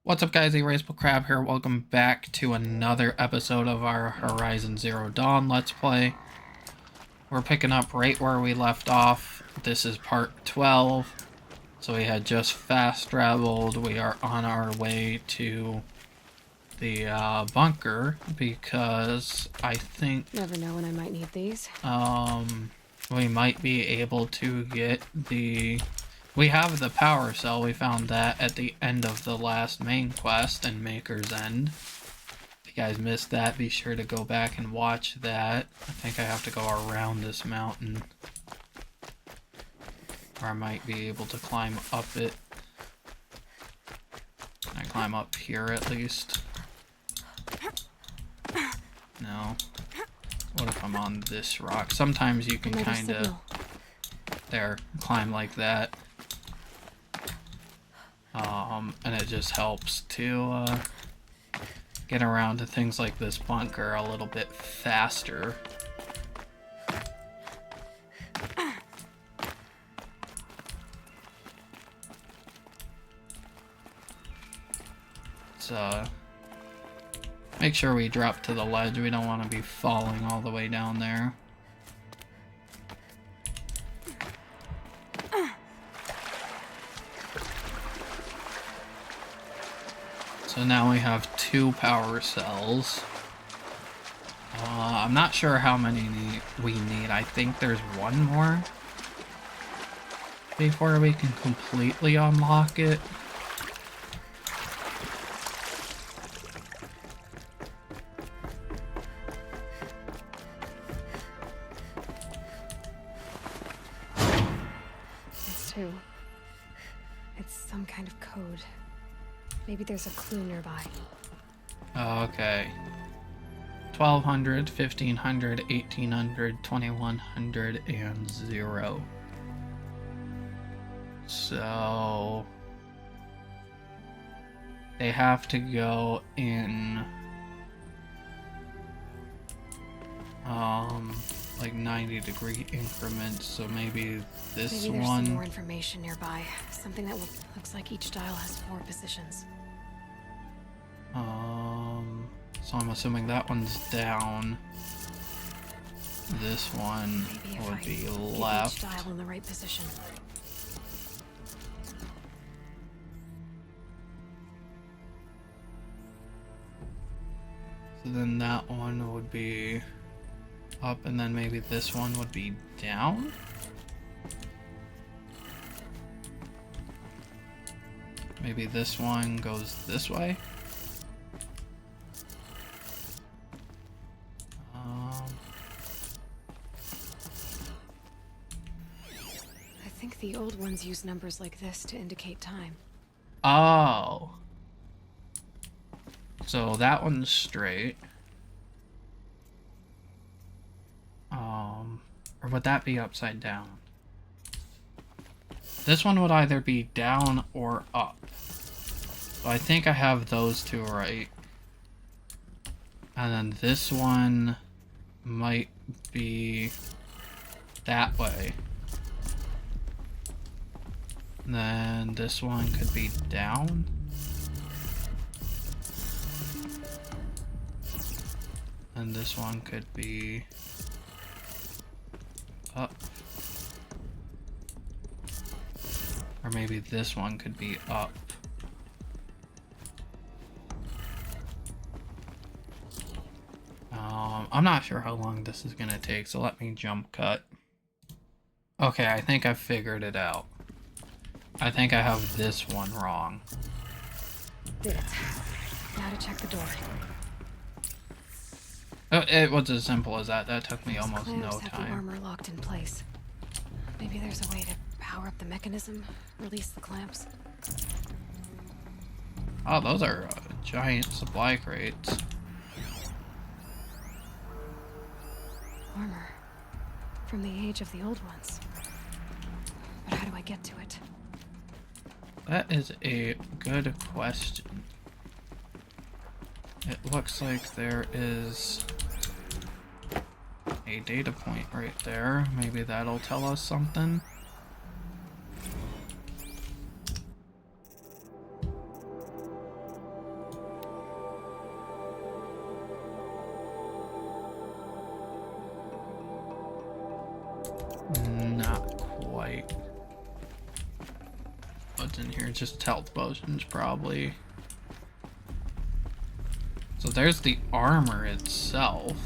What's up, guys? Erasable Crab here. Welcome back to another episode of our Horizon Zero Dawn Let's Play. We're picking up right where we left off. This is part 12. So we had just fast traveled. We are on our way to the bunker because I think Never know when I might need these. we might be able to get the... We have the power cell. We found that at the end of the last main quest in Maker's End. If you guys missed that, be sure to go back and watch that. I think I have to go around this mountain. Or I might be able to climb up it. Can I climb up here at least? No. What if I'm on this rock? Sometimes you can kind of... There, climb like that. And it just helps to get around to things like this bunker a little bit faster. So, make sure we drop to the ledge. We don't want to be falling all the way down there. So now we have 2 power cells. I'm not sure how many we need. I think there's 1 more before we can completely unlock it. That's 2. It's some kind of code. Maybe there's a clue nearby. Okay. 1200, 1500, 1800, 2100, and 0. So... they have to go in... like 90-degree increments, so maybe this Maybe there's one... some more information nearby. Something that looks like each dial has 4 positions. So I'm assuming that one's down. This one would be left. Each dial in the right position. So then that one would be up, and then maybe this one would be down? Maybe this one goes this way? I think the old ones use numbers like this to indicate time. Oh. So that one's straight. Or would that be upside down? This one would either be down or up. So I think I have those 2 right. And then this one might be that way. And then this one could be down. And this one could be up. Or maybe this one could be up. I'm not sure how long this is gonna take, so let me jump cut. Okay, I think I figured it out. I think I have this one wrong. Did it. Now to check the door. Oh, it was as simple as that. That took me Those almost no clamps have the time. armor locked in place. Maybe there's a way to power up the mechanism, release the clamps. Oh, those are giant supply crates. Armor. From the age of the old ones. But how do I get to it? That is a good question. It looks like there is a data point right there. Maybe that'll tell us something. Not quite. What's in here? Just health potions, probably. So there's the armor itself.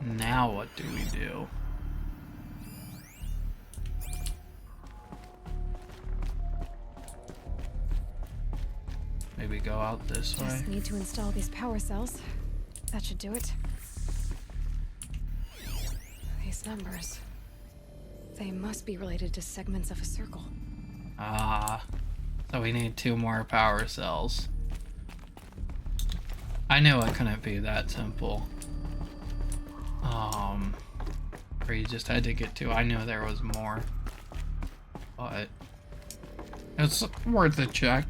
Now what do we do? Maybe go out this way. Just need to install these power cells. That should do it. These numbers. They must be related to segments of a circle. Ah, so we need 2 more power cells. I knew it couldn't be that simple. Where you just had to get to. I knew there was more, but it's worth a check.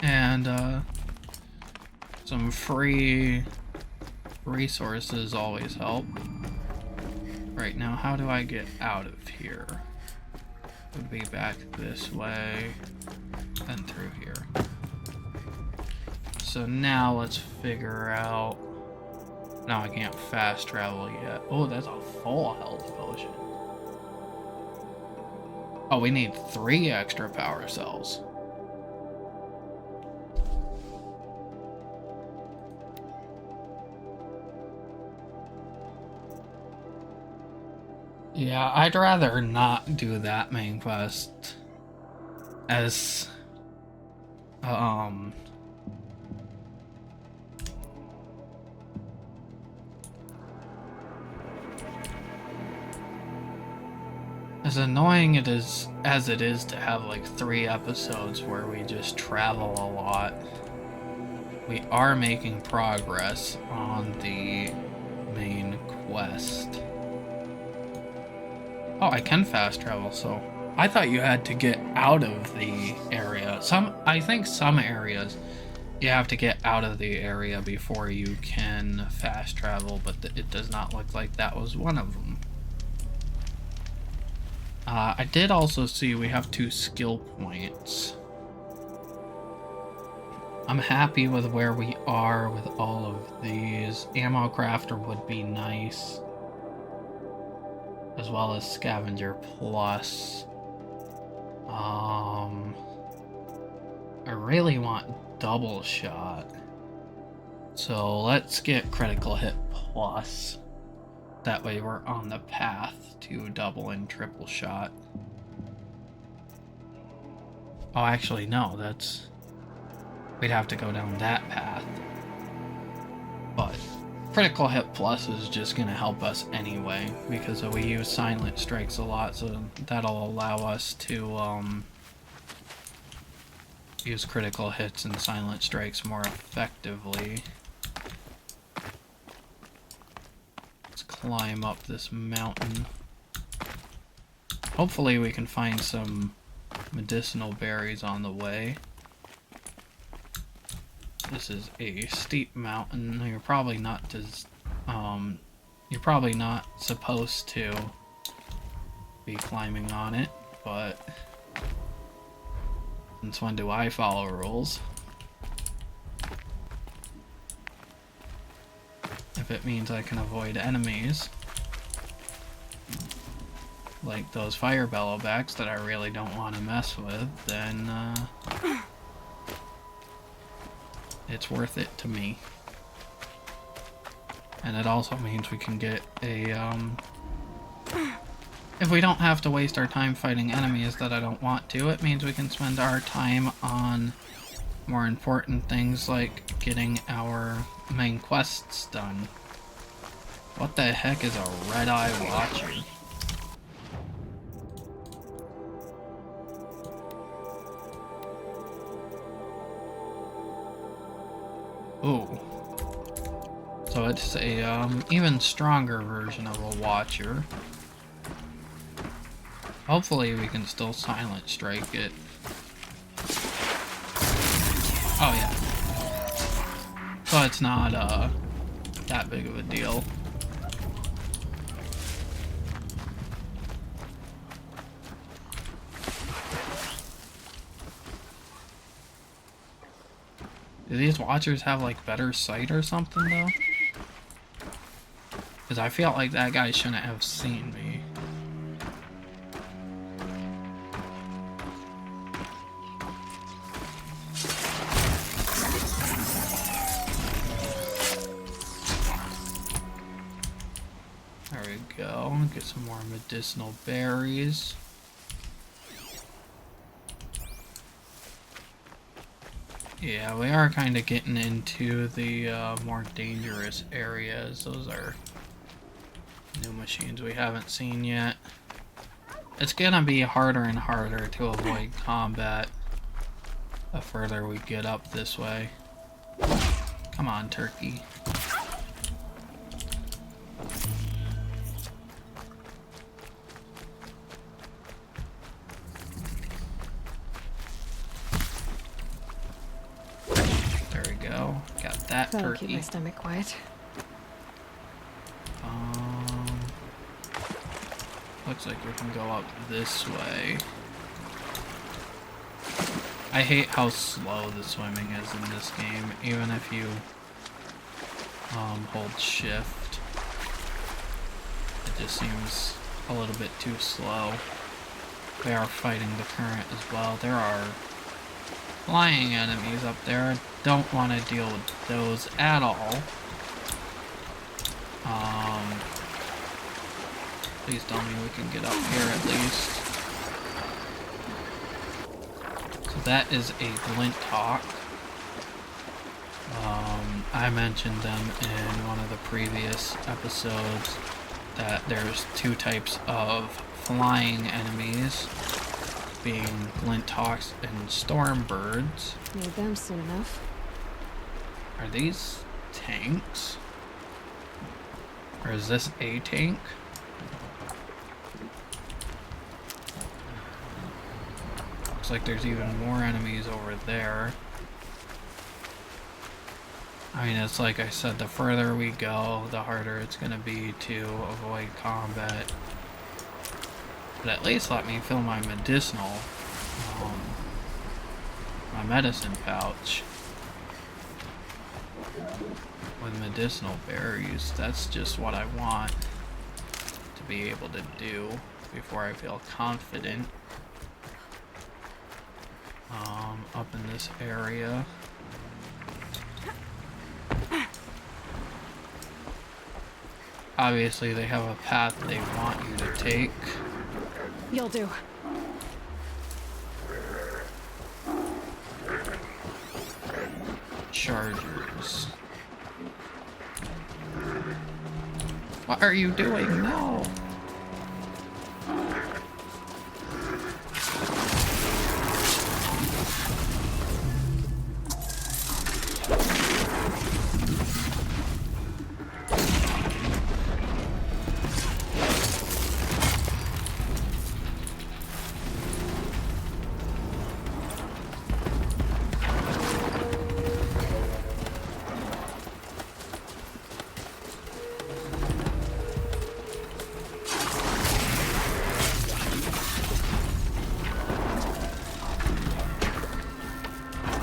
And some free resources always help. Right now, how do I get out of here? Would be back this way and through here. So now let's figure out. No, I can't fast travel yet. Oh, that's a full health potion. Oh, we need 3 extra power cells. Yeah, I'd rather not do that main quest as as annoying as it is to have like 3 episodes where we just travel a lot. We are making progress on the main quest. Oh, I can fast travel, so I thought you had to get out of the area. I think some areas you have to get out of the area before you can fast travel, but it does not look like that was one of them. I did also see we have 2 skill points. I'm happy with where we are with all of these. Ammo crafter would be nice, as well as scavenger plus. I really want double shot, so let's get critical hit plus. That way we're on the path to double and triple shot. Oh, actually no, we'd have to go down that path. But critical hit plus is just going to help us anyway, because we use silent strikes a lot, so that'll allow us to use critical hits and silent strikes more effectively. Let's climb up this mountain. Hopefully we can find some medicinal berries on the way. This is a steep mountain. You're probably not supposed to be climbing on it, but since when do I follow rules? If it means I can avoid enemies, like those fire bellowbacks that I really don't want to mess with, then it's worth it to me. And it also means we can get a, if we don't have to waste our time fighting enemies that I don't want to, it means we can spend our time on more important things like getting our main quests done. What the heck is a red-eye watcher? Ooh. So it's a even stronger version of a watcher. Hopefully we can still silent strike it. Oh yeah. So it's not that big of a deal. Do these watchers have like better sight or something though? Because I feel like that guy shouldn't have seen me. There we go. Get some more medicinal berries. Yeah, we are kind of getting into the more dangerous areas. Those are new machines we haven't seen yet. It's gonna be harder and harder to avoid combat the further we get up this way. Come on, turkey. There we go. Got that That'll turkey. keep my stomach quiet. Looks like we can go up this way. I hate how slow the swimming is in this game, even if you hold shift. It just seems a little bit too slow. They are fighting the current as well. There are flying enemies up there. I don't want to deal with those at all. Please tell me we can get up here at least. So that is a glint hawk. I mentioned them in one of the previous episodes that there's two types of flying enemies, being glint hawks and storm birds. Need them soon enough. Are these tanks? Or is this a tank? Looks like there's even more enemies over there. I mean, it's like I said, the further we go, the harder it's gonna be to avoid combat. But at least let me fill my medicinal, my medicine pouch with medicinal berries. That's just what I want to be able to do before I feel confident. Up in this area. Obviously, they have a path they want you to take. You'll do. Chargers. What are you doing? No!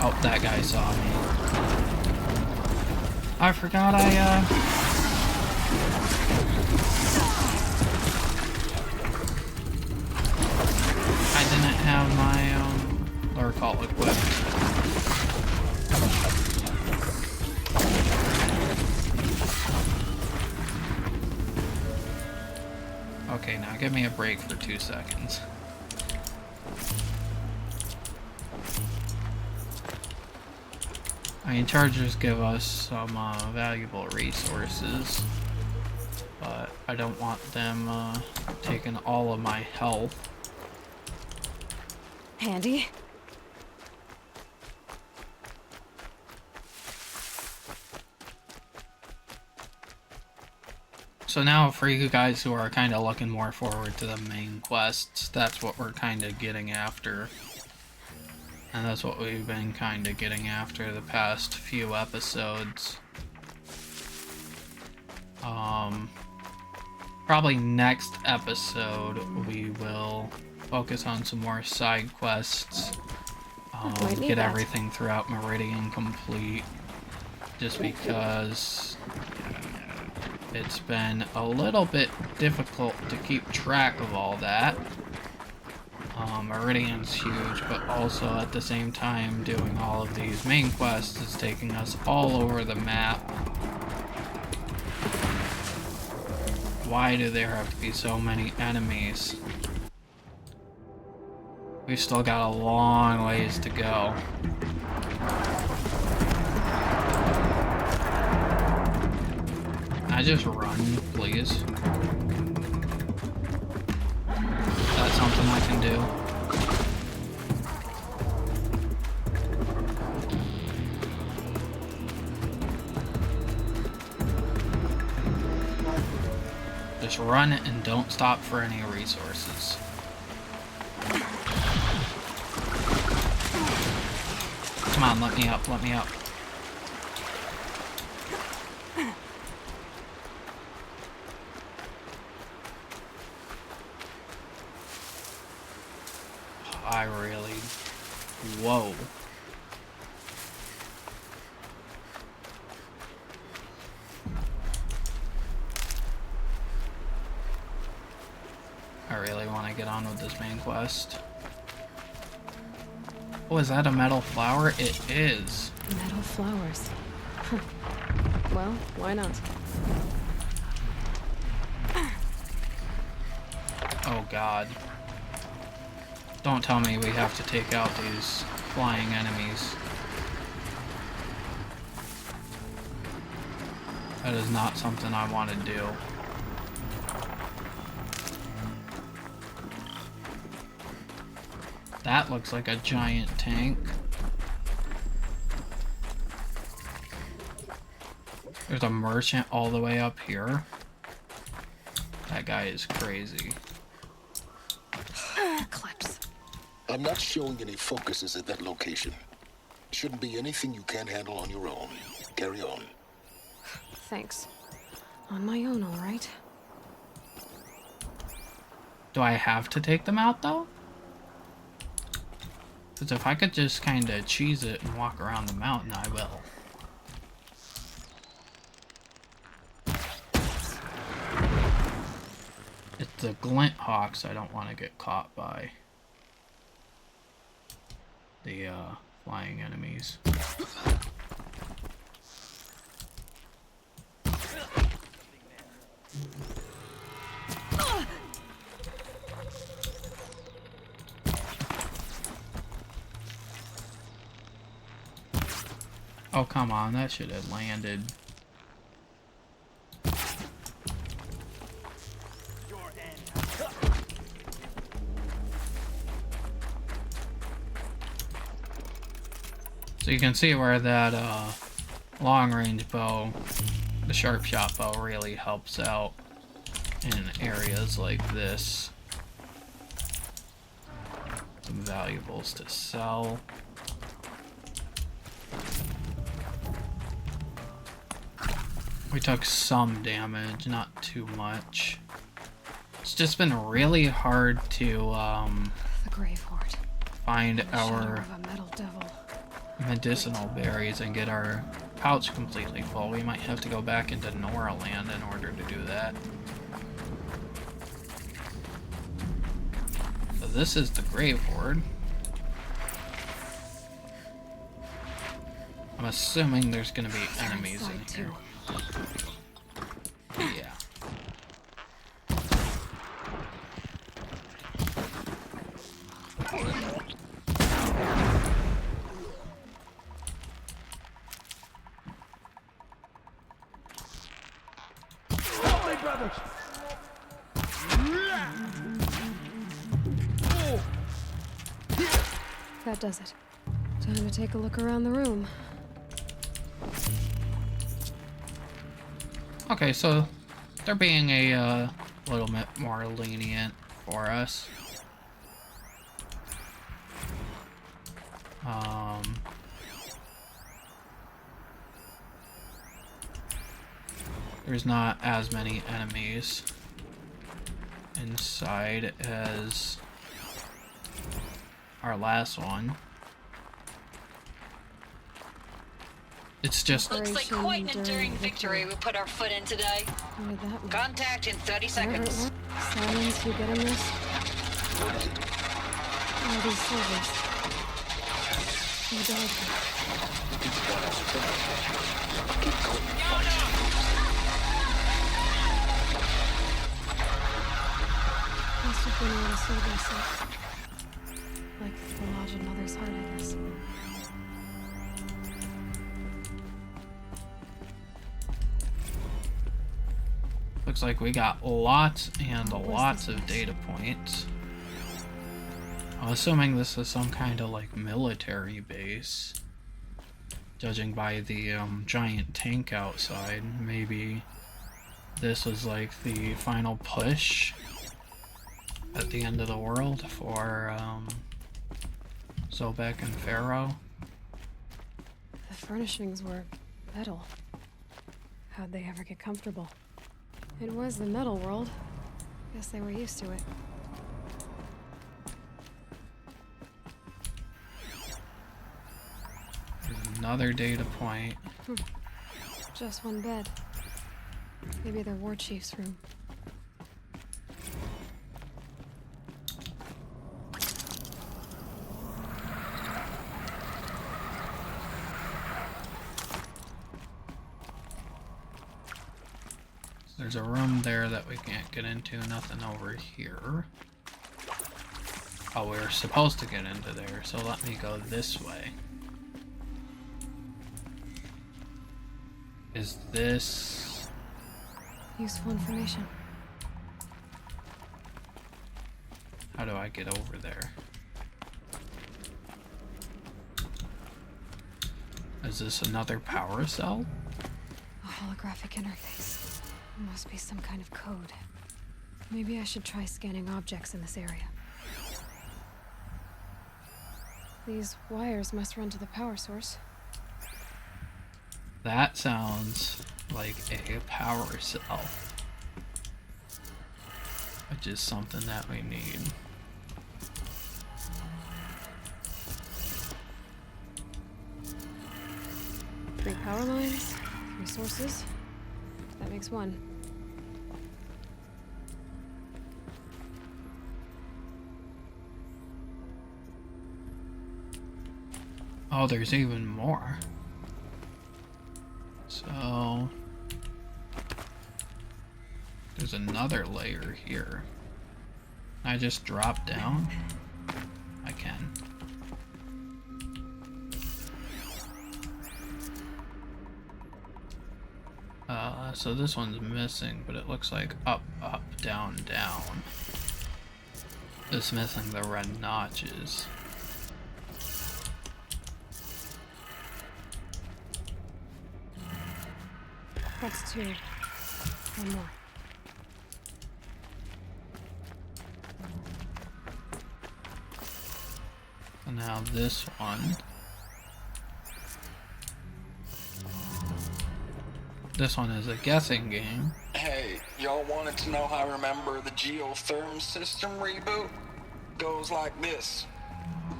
Oh, that guy saw me. I forgot I didn't have my, lure call equipped. Okay, now give me a break for 2 seconds. I mean, chargers give us some valuable resources, but I don't want them taking all of my health. Handy. So now for you guys who are kind of looking more forward to the main quests, that's what we're kind of getting after. And that's what we've been kind of getting after the past few episodes. Probably next episode we will focus on some more side quests. Might need get that. everything throughout Meridian complete, just because it's been a little bit difficult to keep track of all that. Meridian's huge, but also at the same time doing all of these main quests is taking us all over the map. Why do there have to be so many enemies? We've still got a long ways to go. Can I just run, please? Is that something I can do? Just run and don't stop for any resources. Come on, let me up, let me up. I really... Whoa. I really want to get on with this main quest. Oh, is that a metal flower? It is. Metal flowers. Huh. Well, why not? Oh god. Don't tell me we have to take out these flying enemies. That is not something I want to do. That looks like a giant tank. There's a merchant all the way up here. That guy is crazy. Clips. I'm not showing any focuses at that location. Shouldn't be anything you can't handle on your own. Carry on. Thanks. On my own, all right. Do I have to take them out, though? Because if I could just kind of cheese it and walk around the mountain, I will. It's the glint hawks I don't want to get caught by. The flying enemies. Oh, come on, that should have landed. So you can see where that long-range bow, the sharp shot bow, really helps out in areas like this. Some valuables to sell. We took some damage, not too much. It's just been really hard to The Grave Hoard. find The our shadow of a metal devil. medicinal berries and get our pouch completely full. We might have to go back into Nora Land in order to do that. So this is the Grave Hoard. I'm assuming there's gonna be enemies in here. Yeah. That does it. Time to take a look around the room. Okay, so they're being a little bit more lenient for us. There's not as many enemies inside as our last one. It's just... Looks like quite an enduring victory we put our foot in today. What did that mean? Contact in 30 seconds. Sylens, you getting this? All these servers. You died. Must have been where the server sits. Like the lodge in Mother's Heart, I guess. Looks like we got lots and lots of data points. I'm assuming this is some kind of like military base. Judging by the giant tank outside, maybe this was like the final push at the end of the world for Sobek and Pharaoh. The furnishings were metal. How'd they ever get comfortable? It was the metal world. Guess they were used to it. There's another data point. Just one bed. Maybe their war chief's room. There's a room there that we can't get into, nothing over here. Oh, we were supposed to get into there, so let me go this way. Is this... Useful information. How do I get over there? Is this another power cell? A holographic interface. Must be some kind of code. Maybe I should try scanning objects in this area. These wires must run to the power source. That sounds like a power cell. Which is something that we need. Three power lines, 3 sources. That makes 1. Oh, there's even more. So... there's another layer here. Can I just drop down? I can. So this one's missing, but it looks like up, up, down, down. It's missing the red notches. That's 2. One more. And now this one. This one is a guessing game. Hey, y'all wanted to know how I remember the geotherm system reboot? Goes like this.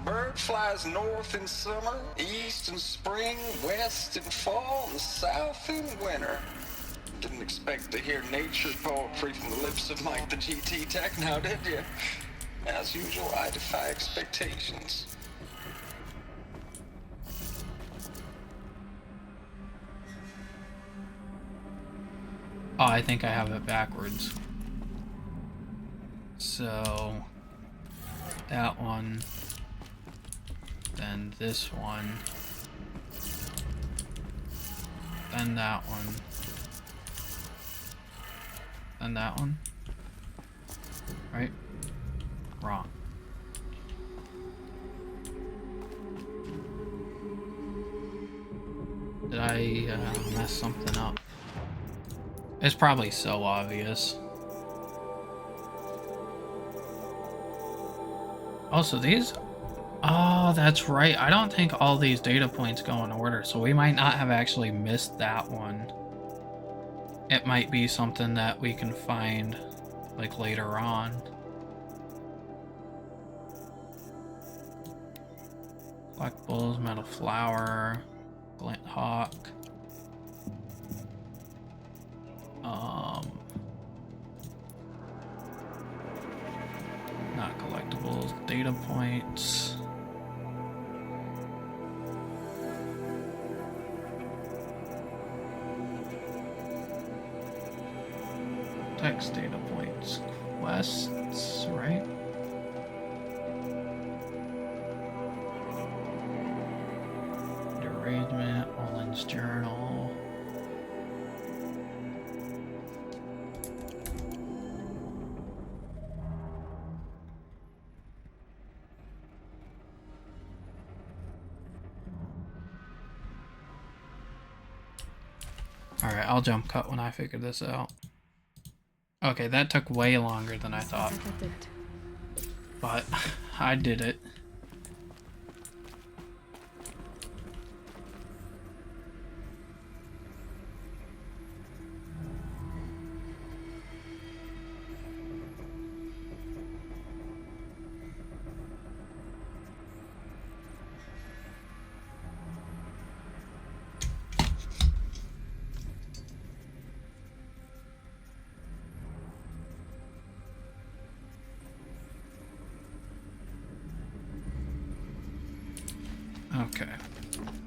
Bird flies north in summer, east in spring, west in fall, and south in winter. Didn't expect to hear nature poetry from the lips of Mike the GT Tech now, did you? As usual, I defy expectations. Oh, I think I have it backwards. So, that one, then this one, then that one, then that one, right? Wrong. Did I mess something up? It's probably so obvious. Also, these... oh, that's right. I don't think all these data points go in order, so we might not have actually missed that one. It might be something that we can find, like, later on. Collectibles, metal flower, Glint Hawk. Not collectibles. Data points. Text data points. Quests, right? Derangement, Olin's journal. Alright, I'll jump cut when I figure this out. Okay, that took way longer than I thought. But I did it. Okay,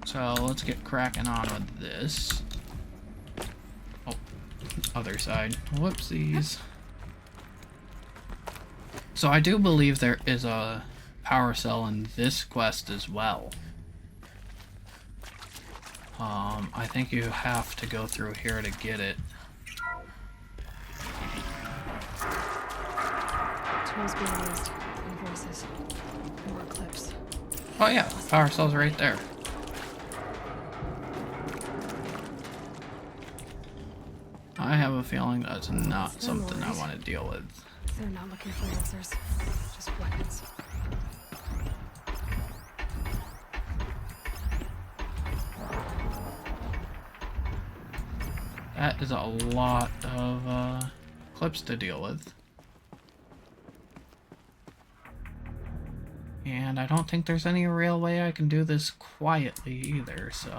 so let's get cracking on with this. Oh, other side. Whoopsies. So I do believe there is a power cell in this quest as well. I think you have to go through here to get it. Tools being used. Invoices. More clips. Oh yeah, power cell's right there. I have a feeling that's not something I want to deal with. They're not looking for answers. Just weapons. That is a lot of clips to deal with. And I don't think there's any real way I can do this quietly either, so...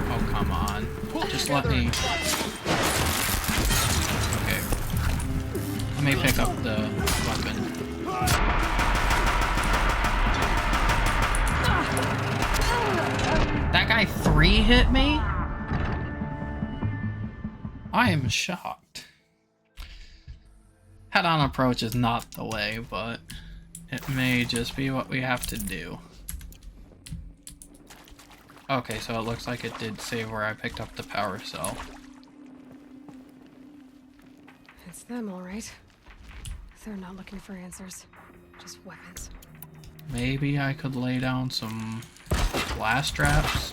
Oh, come on. Just let me... Let me pick up the weapon. That guy 3 hit me? I am shocked. Head-on approach is not the way, but it may just be what we have to do. Okay, so it looks like it did save where I picked up the power cell. It's them, all right. They're not looking for answers. Just weapons. Maybe I could lay down some blast traps.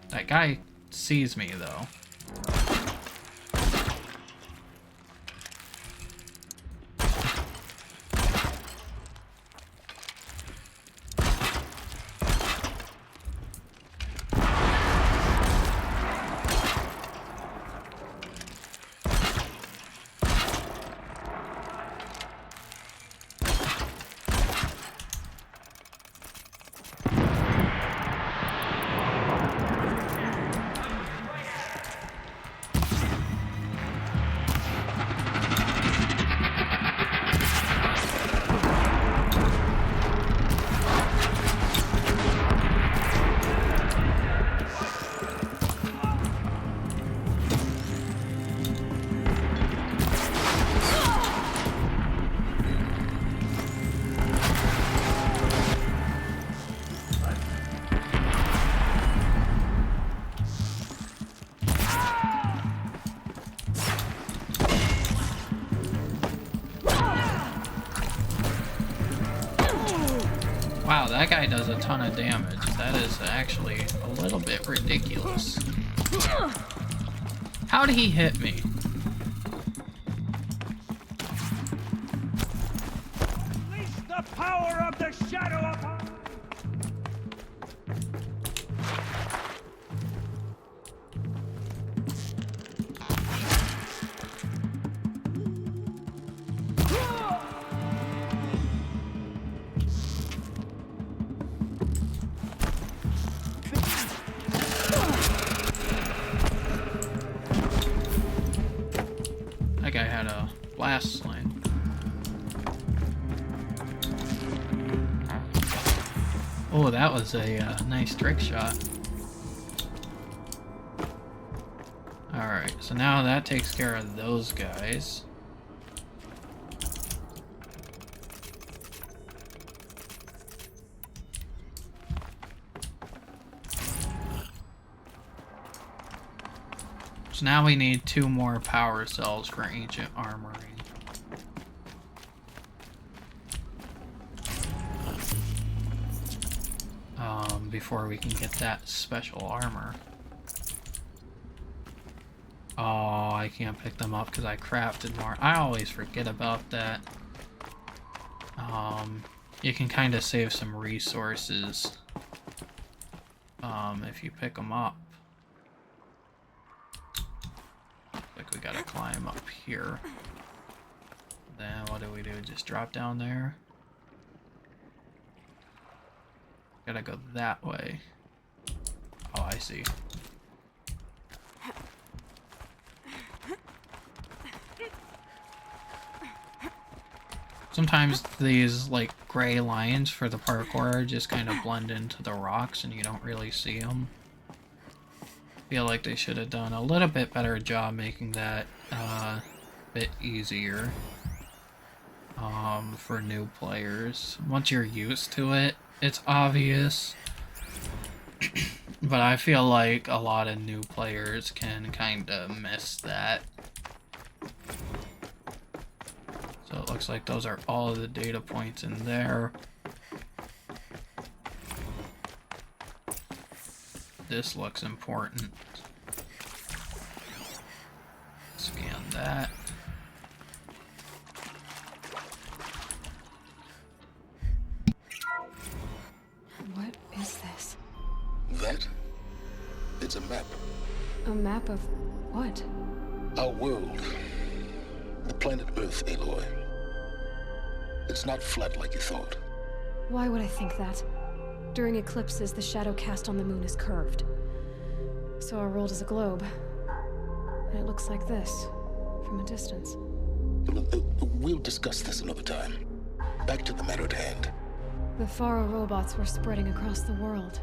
That guy sees me, though. Wow, that guy does a ton of damage. That is actually a little bit ridiculous. How did he hit me? last line. Oh, that was a nice trick shot. Alright, so now that takes care of those guys. So now we need 2 more power cells for Ancient Armory. Before we can get that special armor. Oh, I can't pick them up because I crafted more. I always forget about that. You can kind of save some resources if you pick them up. Like we gotta climb up here. Then what do we do? Just drop down there? Gotta go that way. Oh, I see. Sometimes these, like, gray lines for the parkour just kind of blend into the rocks and you don't really see them. Feel like they should have done a little bit better job making that a bit easier for new players. Once you're used to it, it's obvious. But I feel like a lot of new players can kind of miss that. So it looks like those are all of the data points in there. This looks important. Scan that. What is this? That? It's a map. A map of what? Our world. The planet Earth, Aloy. It's not flat like you thought. Why would I think that? During eclipses, the shadow cast on the moon is curved. So our world is a globe. And it looks like this, from a distance. We'll discuss this another time. Back to the matter at hand. The Faro robots were spreading across the world,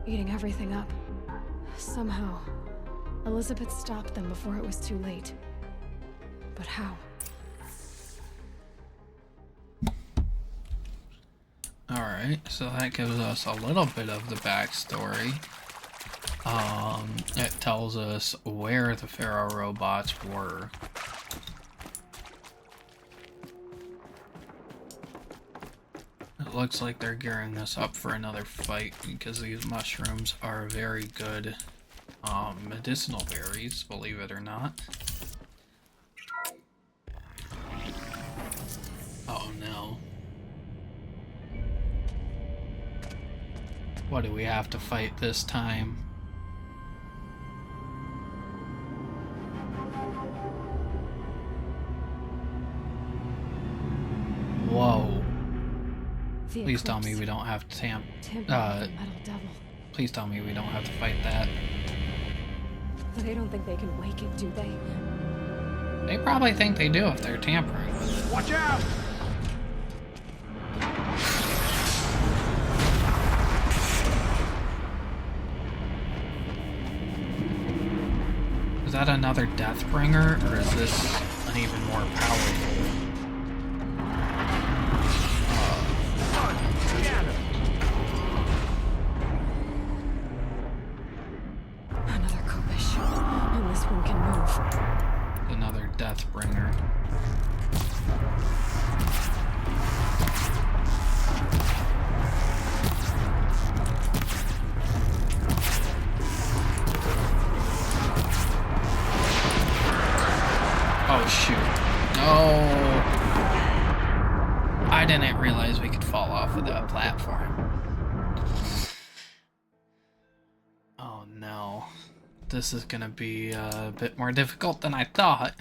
eating everything up. Somehow, Elizabeth stopped them before it was too late. But how? Alright, so that gives us a little bit of the backstory. It tells us where the Pharaoh robots were. It looks like they're gearing us up for another fight because these mushrooms are very good medicinal berries, believe it or not. Oh no. What do we have to fight this time? Whoa. Please tell me we don't have to Metal Devil. please tell me we don't have to fight that. They don't think they can wake it, do they? They probably think they do if they're tampering with it. Watch out! Is that another Deathbringer, or is this an even more powerful? Another Kopish. And this one can move. Another Deathbringer. Oh shoot. No! I didn't realize we could fall off of that platform. Oh no. This is gonna be a bit more difficult than I thought.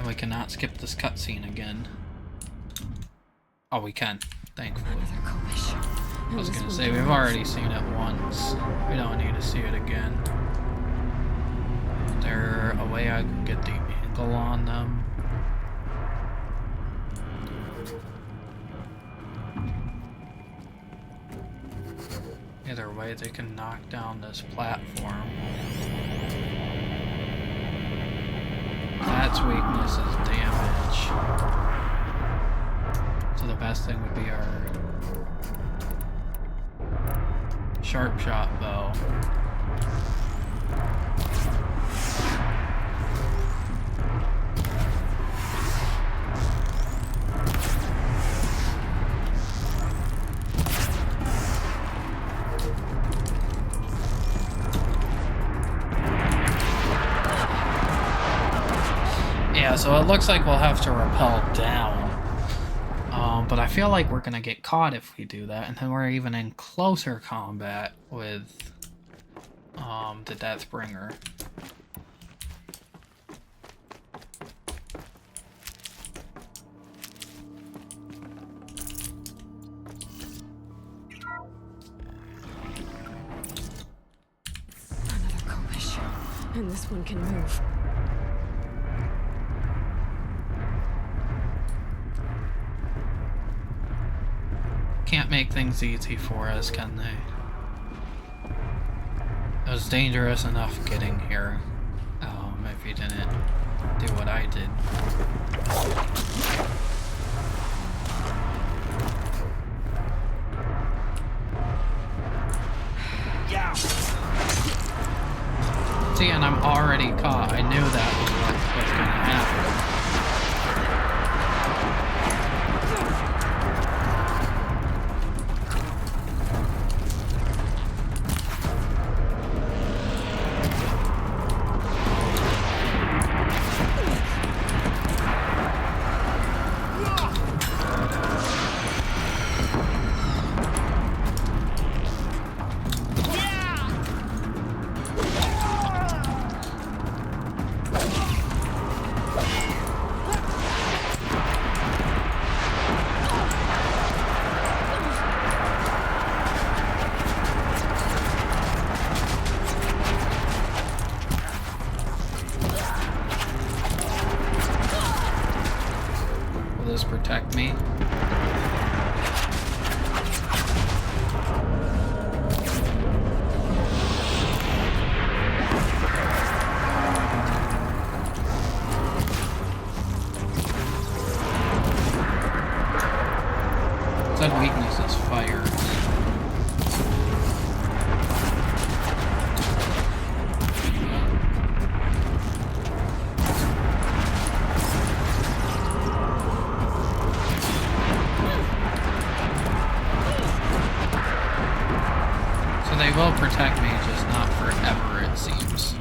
We cannot skip this cutscene again. Oh, we can, thankfully. Another commission. I was gonna say, we've already seen it once. We don't need to see it again. Is there a way I can get the angle on them? Either way, they can knock down this platform. That's weakness is damage. So the best thing would be our sharp shot bow. Yeah, so it looks like we'll have to rappel down. But I feel like we're gonna get caught if we do that, and then we're even in closer combat with the Deathbringer. Another commission. And this one can move. Can't make things easy for us, can they? It was dangerous enough getting here. If you didn't do what I did. Yeah. See, and I'm already caught. I knew that was what was gonna happen. Protect me. That weakness is fire. They will protect me, just not forever, it seems.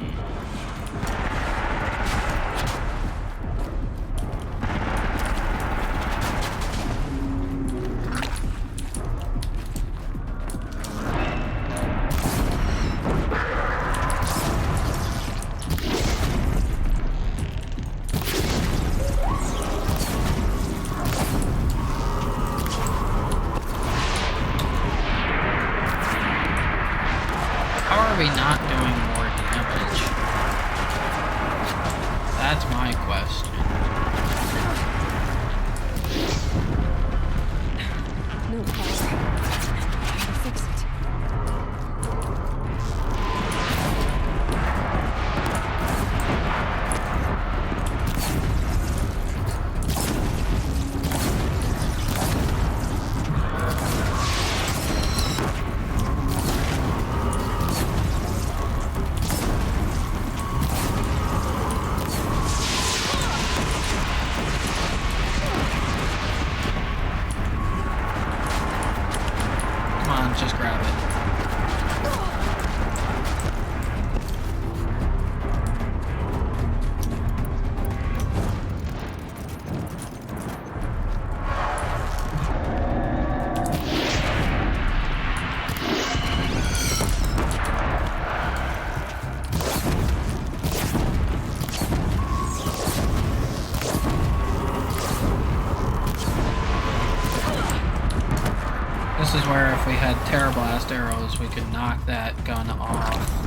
this is where if we had Terror Blast arrows, we could knock that gun off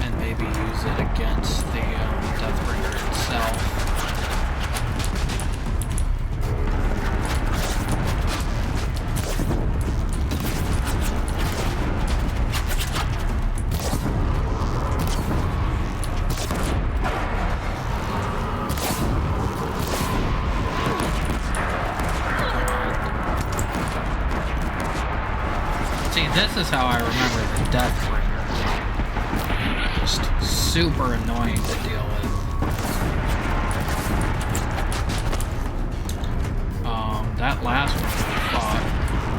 and maybe use it against the Deathbringer itself. This is how I remember the Deathbringer game. Just super annoying to deal with. That last one we fought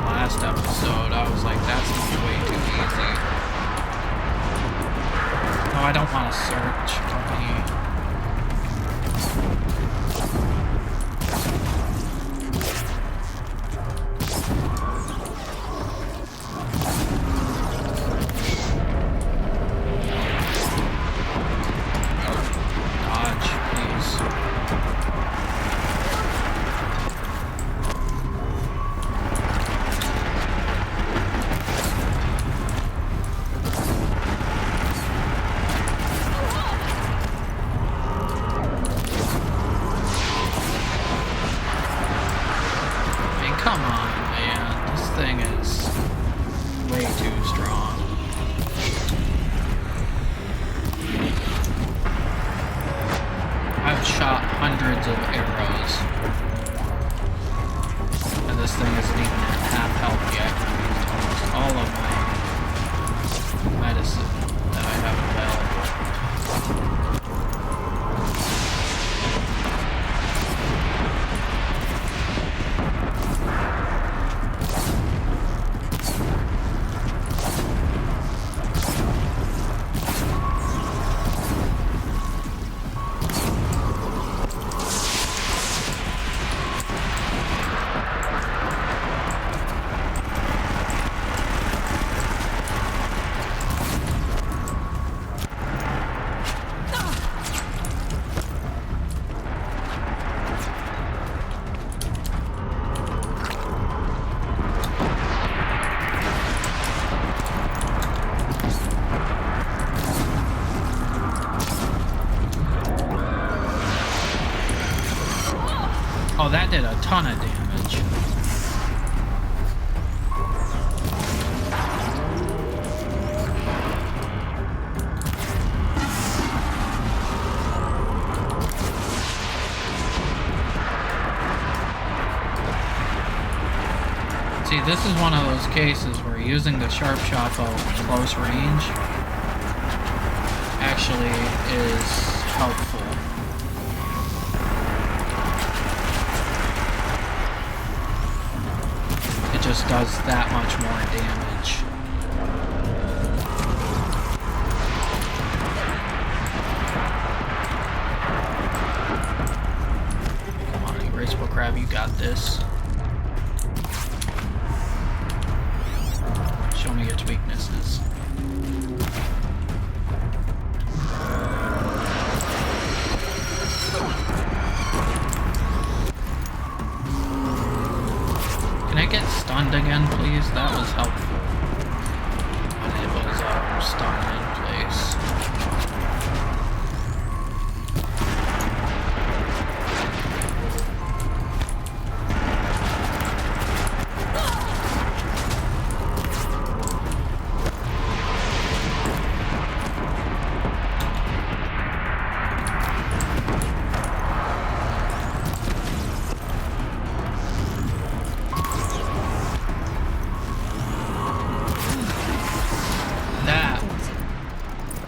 last episode, I was like, that's way too easy. No, I don't want to search. Oh, that did a ton of damage. See, this is one of those cases where using the sharp shot bow at close range actually is helpful. Just does that much more damage. Come on, Erasable Crab, you got this. Show me its weaknesses. Stunned again, please? That was helpful. When it was stunned in place.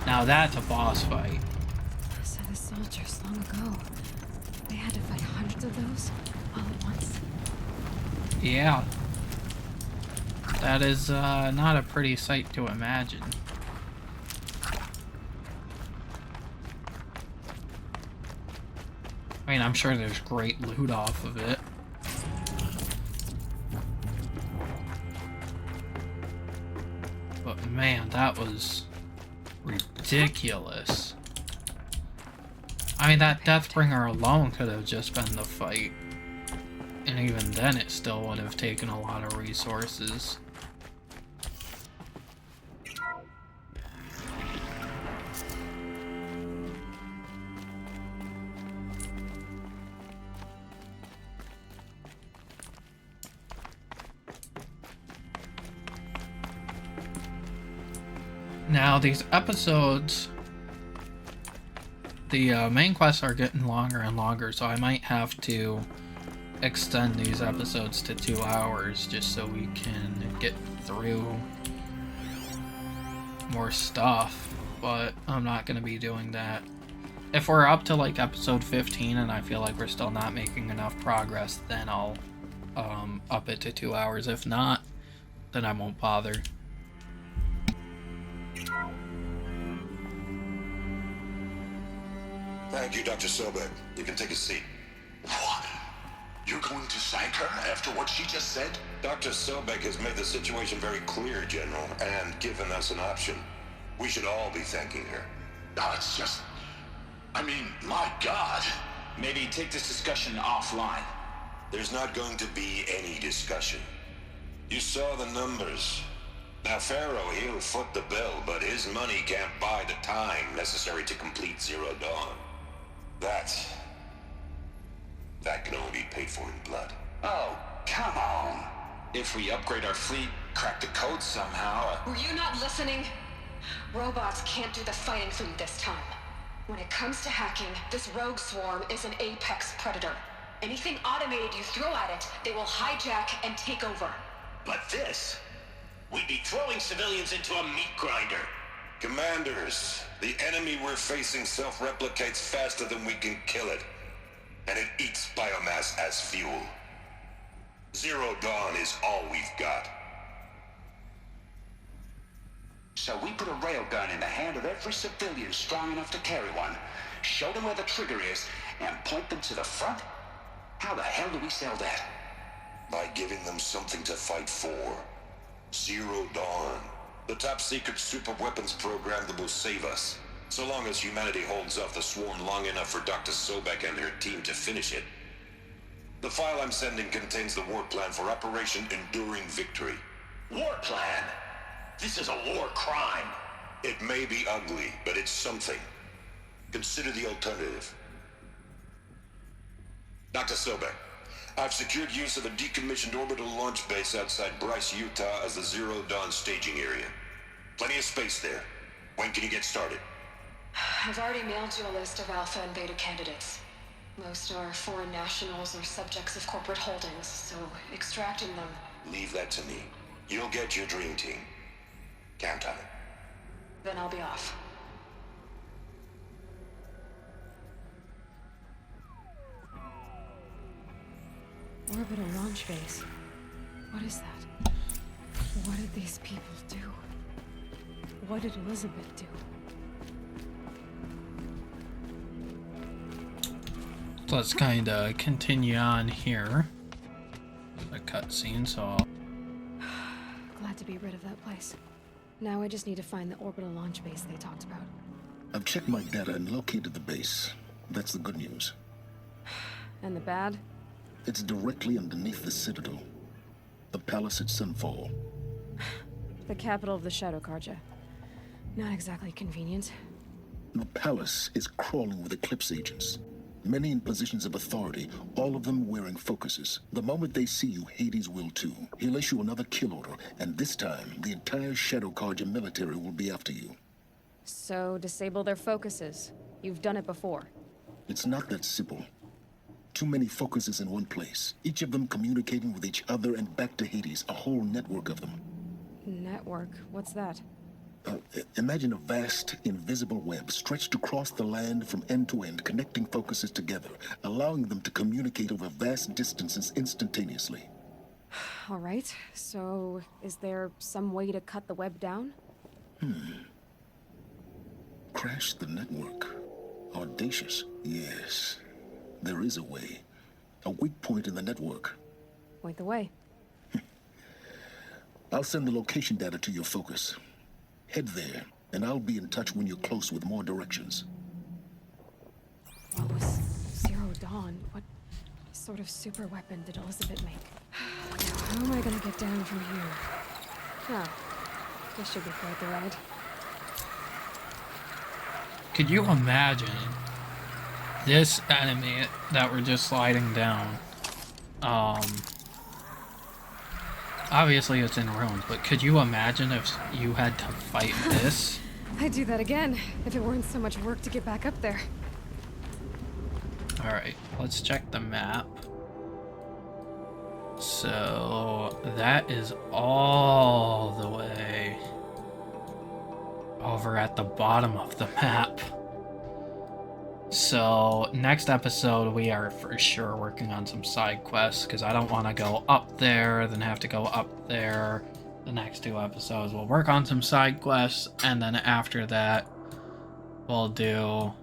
Now that's a boss fight. So the soldiers long ago, they had to fight hundreds of those all at once. Yeah. That is not a pretty sight to imagine. I mean, I'm sure there's great loot off of it. But man, that was ridiculous. I mean, that Deathbringer alone could have just been the fight in And even then, it still would have taken a lot of resources. Now, these episodes, the main quests are getting longer and longer, so I might have to extend these episodes to 2 hours just so we can get through more stuff, but I'm not going to be doing that. If we're up to like episode 15 and I feel like we're still not making enough progress, then I'll up it to 2 hours. If not, then I won't bother. Thank you, Dr. Sobek. You can take a seat. What? You're going to thank her after what she just said? Dr. Sobek has made the situation very clear, General, and given us an option. We should all be thanking her. No, it's just... I mean, my God. Maybe take this discussion offline. There's not going to be any discussion. You saw the numbers. Now, Pharaoh, he'll foot the bill, but his money can't buy the time necessary to complete Zero Dawn. That can only be paid for in blood. Oh, come on. If we upgrade our fleet, crack the code somehow... Were you not listening? Robots can't do the fighting for you this time. When it comes to hacking, this rogue swarm is an apex predator. Anything automated you throw at it, they will hijack and take over. But this... We'd be throwing civilians into a meat grinder. Commanders, the enemy we're facing self-replicates faster than we can kill it. And it eats biomass as fuel. Zero Dawn is all we've got. So we put a railgun in the hand of every civilian strong enough to carry one, show them where the trigger is, and point them to the front? How the hell do we sell that? By giving them something to fight for. Zero Dawn. The top-secret super-weapons program that will save us. So long as humanity holds off the swarm long enough for Dr. Sobek and her team to finish it. The file I'm sending contains the war plan for Operation Enduring Victory. War plan? This is a war crime. It may be ugly, but it's something. Consider the alternative. Dr. Sobek, I've secured use of a decommissioned orbital launch base outside Bryce, Utah as the Zero Dawn staging area. Plenty of space there. When can you get started? I've already mailed you a list of alpha and beta candidates. Most are foreign nationals or subjects of corporate holdings, so extracting them... Leave that to me. You'll get your dream team. Count on it. Then I'll be off. Orbital launch base. What is that? What did these people do? What did Elizabeth do? So let's kind of continue on here. A cutscene, so I'll... Glad to be rid of that place. Now I just need to find the orbital launch base they talked about. I've checked my data and located the base. That's the good news. And the bad? It's directly underneath the Citadel. The palace at Sunfall. The capital of the Shadow Carja. Not exactly convenient. The palace is crawling with Eclipse agents. Many in positions of authority, all of them wearing focuses. The moment they see you, Hades will too. He'll issue another kill order, and this time, the entire Shadow Carja military will be after you. So, disable their focuses. You've done it before. It's not that simple. Too many focuses in one place, each of them communicating with each other and back to Hades, a whole network of them. Network? What's that? Imagine a vast, invisible web stretched across the land from end to end, connecting focuses together, allowing them to communicate over vast distances instantaneously. All right, so is there some way to cut the web down? Crash the network. Audacious. Yes, there is a way. A weak point in the network. Point the way. I'll send the location data to your focus. Head there, and I'll be in touch when you're close with more directions. What was Zero Dawn? What sort of super weapon did Elizabeth make? Now, how am I gonna get down from here? Oh, this should be quite the ride. Could you imagine this enemy that we're just sliding down? Obviously it's in ruins, but could you imagine if you had to fight this? I'd do that again, if it weren't so much work to get back up there. Alright, let's check the map. So, that is all the way over at the bottom of the map. So, next episode we are for sure working on some side quests, because I don't want to go up there, then have to go up there. The next 2 episodes we'll work on some side quests, and then after that we'll do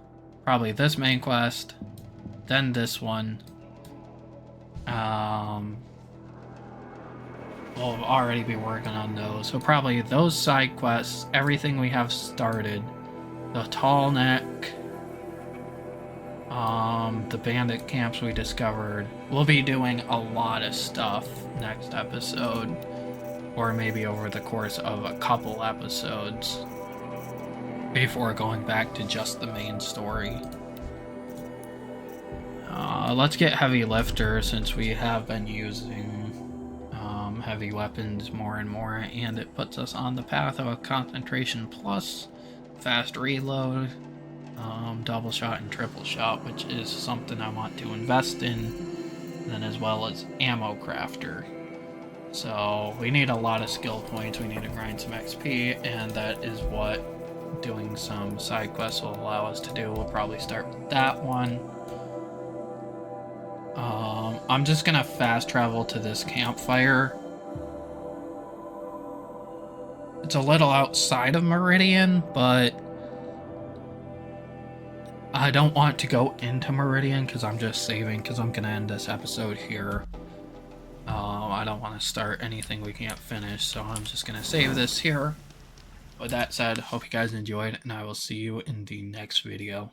probably this main quest, then this one. We'll already be working on those, so probably those side quests, everything we have started, the tall neck, the bandit camps we discovered. We'll be doing a lot of stuff next episode, or maybe over the course of a couple episodes before going back to just the main story. Let's get heavy lifter, since we have been using heavy weapons more and more, and it puts us on the path of a concentration plus, fast reload, double shot and triple shot, which is something I want to invest in, and then as well as ammo crafter. So we need a lot of skill points, we need to grind some XP, and that is what doing some side quests will allow us to do. We'll probably start with that one. I'm just gonna fast travel to this campfire. It's a little outside of Meridian, but I don't want to go into Meridian because I'm just saving, because I'm gonna end this episode here. I don't want to start anything we can't finish, so I'm just gonna save this here. With that said, hope you guys enjoyed, and I will see you in the next video.